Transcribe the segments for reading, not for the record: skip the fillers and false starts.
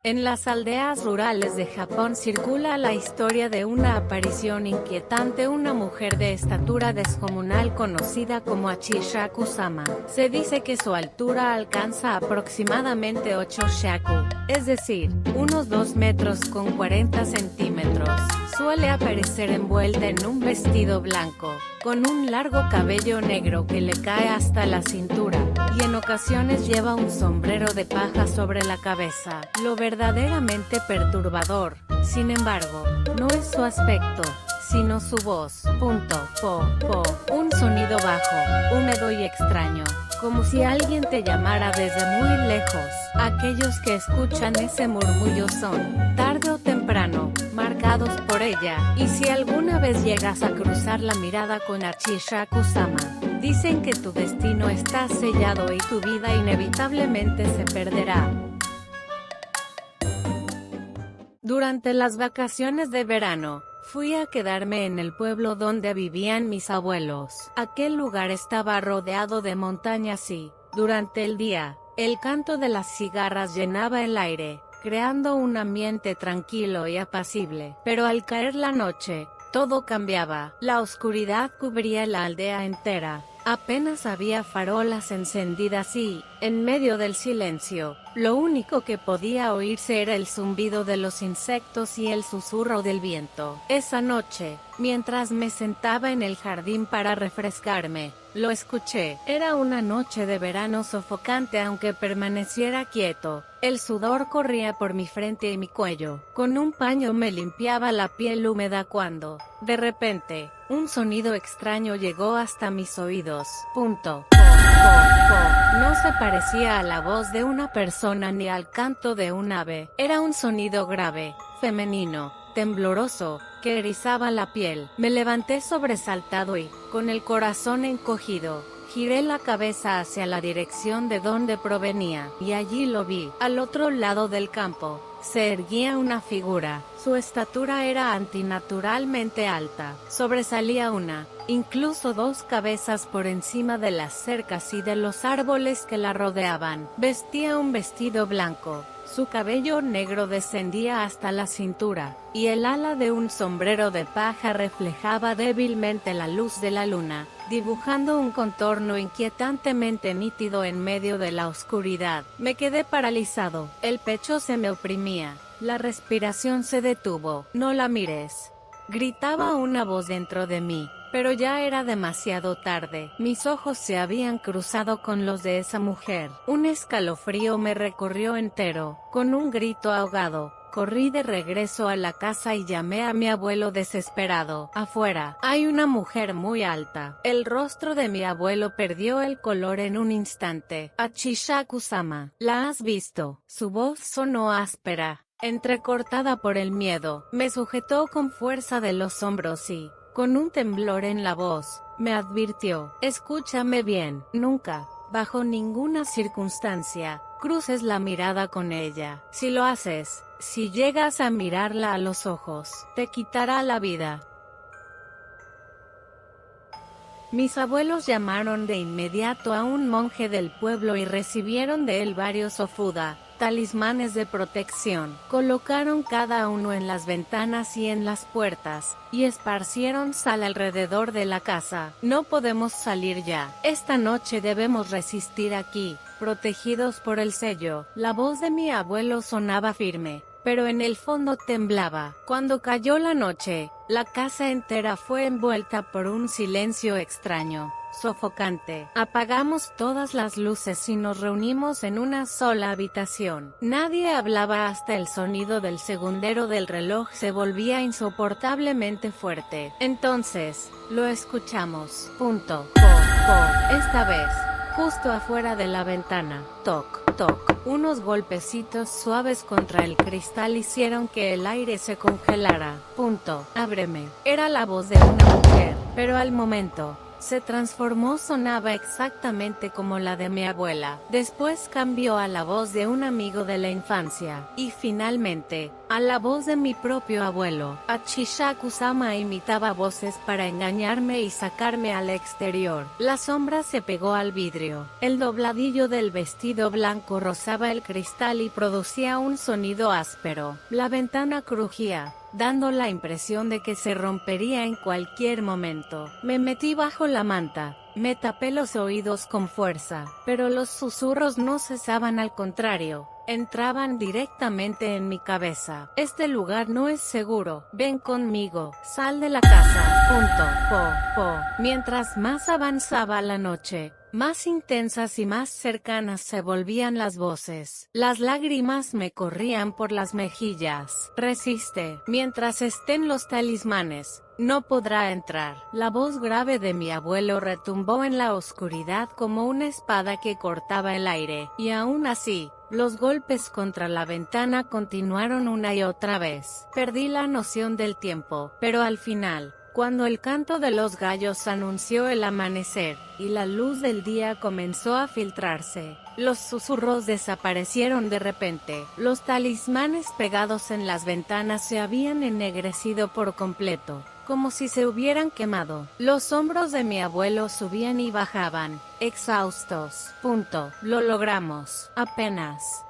En las aldeas rurales de Japón circula la historia de una aparición inquietante, una mujer de estatura descomunal conocida como Achishaku-sama. Se dice que su altura alcanza aproximadamente 8 shaku, es decir, unos 2 metros con 40 centímetros. Suele aparecer envuelta en un vestido blanco, con un largo cabello negro que le cae hasta la cintura, y en ocasiones lleva un sombrero de paja sobre la cabeza. Lo verdaderamente perturbador, sin embargo, no es su aspecto, sino su voz. Un sonido bajo, húmedo y extraño, como si alguien te llamara desde muy lejos. Aquellos que escuchan ese murmullo son, tarde o temprano, marcados por ella, y si alguna vez llegas a cruzar la mirada con Achishaku-sama, dicen que tu destino está sellado y tu vida inevitablemente se perderá. Durante las vacaciones de verano, fui a quedarme en el pueblo donde vivían mis abuelos. Aquel lugar estaba rodeado de montañas y, durante el día, el canto de las cigarras llenaba el aire, creando un ambiente tranquilo y apacible. Pero al caer la noche, todo cambiaba. La oscuridad cubría la aldea entera. Apenas había farolas encendidas y, en medio del silencio, lo único que podía oírse era el zumbido de los insectos y el susurro del viento. Esa noche, mientras me sentaba en el jardín para refrescarme, lo escuché. Era una noche de verano sofocante aunque permaneciera quieto. El sudor corría por mi frente y mi cuello. Con un paño me limpiaba la piel húmeda cuando, de repente, un sonido extraño llegó hasta mis oídos. No se parecía a la voz de una persona ni al canto de un ave. Era un sonido grave, femenino, tembloroso, que erizaba la piel. Me levanté sobresaltado y, con el corazón encogido, giré la cabeza hacia la dirección de donde provenía, y allí lo vi. Al otro lado del campo, se erguía una figura. Su estatura era antinaturalmente alta. Sobresalía una, incluso dos cabezas por encima de las cercas y de los árboles que la rodeaban. Vestía un vestido blanco. Su cabello negro descendía hasta la cintura, y el ala de un sombrero de paja reflejaba débilmente la luz de la luna, dibujando un contorno inquietantemente nítido en medio de la oscuridad. Me quedé paralizado, el pecho se me oprimía, la respiración se detuvo. «No la mires», gritaba una voz dentro de mí. Pero ya era demasiado tarde. Mis ojos se habían cruzado con los de esa mujer. Un escalofrío me recorrió entero. Con un grito ahogado, corrí de regreso a la casa y llamé a mi abuelo desesperado. «Afuera, hay una mujer muy alta». El rostro de mi abuelo perdió el color en un instante. «Achishaku-sama, ¿la has visto?» Su voz sonó áspera, entrecortada por el miedo. Me sujetó con fuerza de los hombros y, con un temblor en la voz, me advirtió: «Escúchame bien, nunca, bajo ninguna circunstancia, cruces la mirada con ella. Si lo haces, si llegas a mirarla a los ojos, te quitará la vida». Mis abuelos llamaron de inmediato a un monje del pueblo y recibieron de él varios ofuda, talismanes de protección. Colocaron cada uno en las ventanas y en las puertas, y esparcieron sal alrededor de la casa. «No podemos salir ya. Esta noche debemos resistir aquí, protegidos por el sello». La voz de mi abuelo sonaba firme, pero en el fondo temblaba. Cuando cayó la noche, la casa entera fue envuelta por un silencio extraño, sofocante. Apagamos todas las luces y nos reunimos en una sola habitación. Nadie hablaba hasta el sonido del segundero del reloj se volvía insoportablemente fuerte. Entonces, lo escuchamos. Esta vez, justo afuera de la ventana. Toc, toc. Unos golpecitos suaves contra el cristal hicieron que el aire se congelara. «Ábreme». Era la voz de una mujer, pero al momento, se transformó, sonaba exactamente como la de mi abuela. Después cambió a la voz de un amigo de la infancia, y finalmente, a la voz de mi propio abuelo. Achishaku-sama imitaba voces para engañarme y sacarme al exterior. La sombra se pegó al vidrio. El dobladillo del vestido blanco rozaba el cristal y producía un sonido áspero. La ventana crujía, dando la impresión de que se rompería en cualquier momento. Me metí bajo la manta, me tapé los oídos con fuerza, pero los susurros no cesaban, al contrario, entraban directamente en mi cabeza. Este lugar no es seguro, ven conmigo, sal de la casa. Mientras más avanzaba la noche, más intensas y más cercanas se volvían las voces. Las lágrimas me corrían por las mejillas. Resiste, mientras estén los talismanes, no podrá entrar. La voz grave de mi abuelo retumbó en la oscuridad como una espada que cortaba el aire, y aún así, los golpes contra la ventana continuaron una y otra vez. Perdí la noción del tiempo, pero al final, cuando el canto de los gallos anunció el amanecer, y la luz del día comenzó a filtrarse, los susurros desaparecieron de repente. Los talismanes pegados en las ventanas se habían ennegrecido por completo, como si se hubieran quemado. Los hombros de mi abuelo subían y bajaban, exhaustos. Lo logramos. Apenas.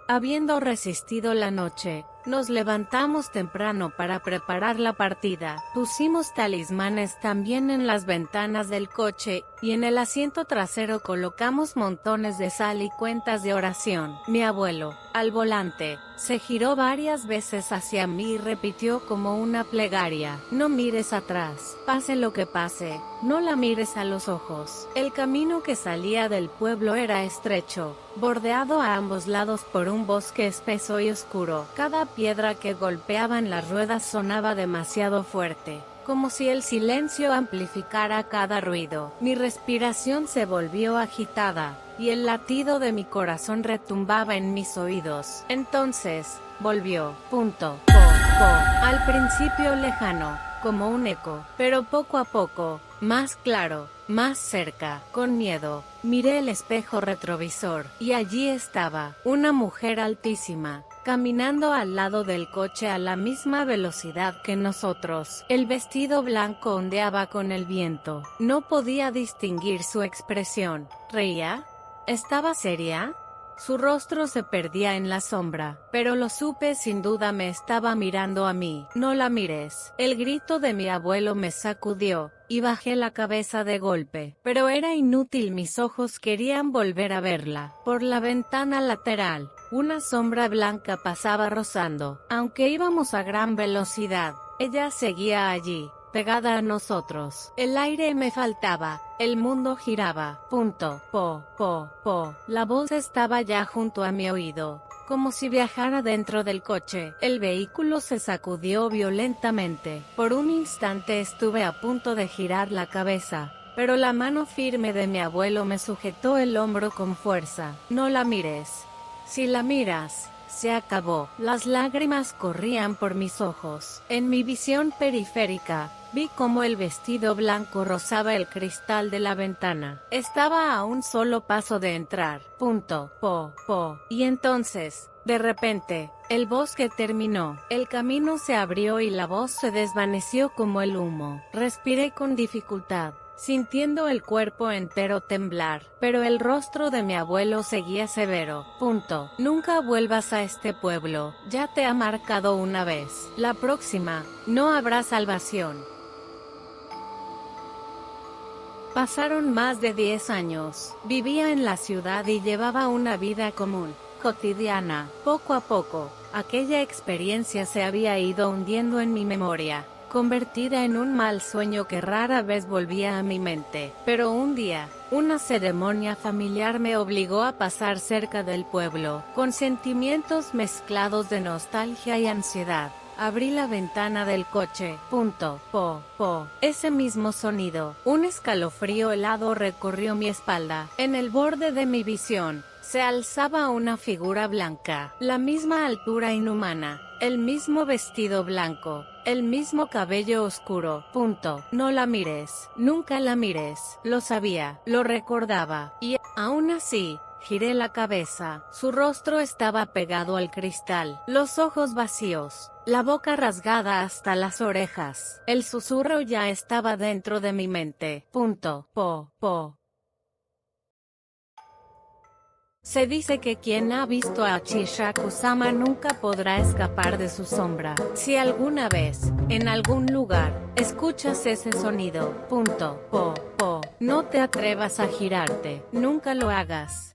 Habiendo resistido la noche, nos levantamos temprano para preparar la partida. Pusimos talismanes también en las ventanas del coche, y en el asiento trasero colocamos montones de sal y cuentas de oración. Mi abuelo, al volante, se giró varias veces hacia mí y repitió como una plegaria: no mires atrás, pase lo que pase, no la mires a los ojos. El camino que salía del pueblo era estrecho, bordeado a ambos lados por un bosque espeso y oscuro. Cada piedra que golpeaban las ruedas sonaba demasiado fuerte, como si el silencio amplificara cada ruido. Mi respiración se volvió agitada, y el latido de mi corazón retumbaba en mis oídos. Entonces, volvió. Al principio lejano, como un eco, pero poco a poco, más claro, más cerca. Con miedo, miré el espejo retrovisor, y allí estaba, una mujer altísima, caminando al lado del coche a la misma velocidad que nosotros. El vestido blanco ondeaba con el viento. No podía distinguir su expresión. ¿Reía? ¿Estaba seria? Su rostro se perdía en la sombra, pero lo supe, sin duda me estaba mirando a mí. No la mires. El grito de mi abuelo me sacudió, y bajé la cabeza de golpe. Pero era inútil, mis ojos querían volver a verla. Por la ventana lateral, una sombra blanca pasaba rozando. Aunque íbamos a gran velocidad, ella seguía allí, pegada a nosotros. El aire me faltaba, el mundo giraba. La voz estaba ya junto a mi oído, como si viajara dentro del coche. El vehículo se sacudió violentamente. Por un instante estuve a punto de girar la cabeza, pero la mano firme de mi abuelo me sujetó el hombro con fuerza. No la mires. Si la miras, se acabó. Las lágrimas corrían por mis ojos. En mi visión periférica, vi cómo el vestido blanco rozaba el cristal de la ventana. Estaba a un solo paso de entrar. Y entonces, de repente, el bosque terminó. El camino se abrió y la voz se desvaneció como el humo. Respiré con dificultad, sintiendo el cuerpo entero temblar, pero el rostro de mi abuelo seguía severo. Nunca vuelvas a este pueblo, ya te ha marcado una vez. La próxima, no habrá salvación. Pasaron más de 10 años. Vivía en la ciudad y llevaba una vida común, cotidiana. Poco a poco, aquella experiencia se había ido hundiendo en mi memoria, convertida en un mal sueño que rara vez volvía a mi mente. Pero un día, una ceremonia familiar me obligó a pasar cerca del pueblo. Con sentimientos mezclados de nostalgia y ansiedad, abrí la ventana del coche. Ese mismo sonido, un escalofrío helado recorrió mi espalda. En el borde de mi visión, se alzaba una figura blanca, la misma altura inhumana, el mismo vestido blanco, El mismo cabello oscuro. Punto. No la mires. Nunca la mires. Lo sabía, lo recordaba. Y, aún así, giré la cabeza. Su rostro estaba pegado al cristal, los ojos vacíos, la boca rasgada hasta las orejas. El susurro ya estaba dentro de mi mente. Punto. Po. Se dice que quien ha visto a Chishaku-sama nunca podrá escapar de su sombra. Si alguna vez, en algún lugar, escuchas ese sonido, punto, po, no te atrevas a girarte, nunca lo hagas.